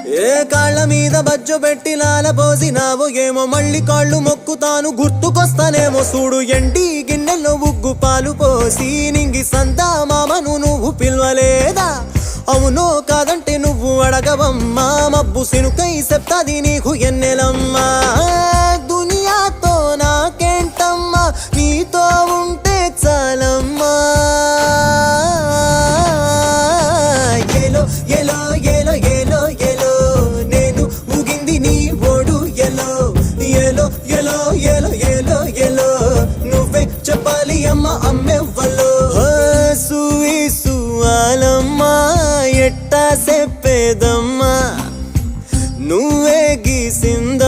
ఏ కాళ్ళ మీద బజ్జో పెట్టి లాలపోసినావో ఏమో మళ్ళీ కాళ్ళు మొక్కుతాను గుర్తుకొస్తానేమో చూడు ఎండి గిన్నెల్లో ఉగ్గు పాలు పోసి నింగి సంతా మామను నువ్వు పిలవలేదా అవునో కాదంటే నువ్వు అడగవమ్మా మబ్బు సినుకై చెప్తాది నీకు ఎన్నెలమ్మా దునియాతో నాకేంటమ్మా నీతో ఉంటే చాలమ్మా ఏలో ఏలో ఏలో ఏలో ఏలో నేను ఊగింది నీ ఓడు ఎలో ఏలో ఏలో ఏలో ఏలో ఏలో నువ్వే చెప్పాలి అమ్మ అమ్మెవ్వలో సూయి సువాలమ్మా ఎట్టా చెప్పేదమ్మా నువ్వే గీసింద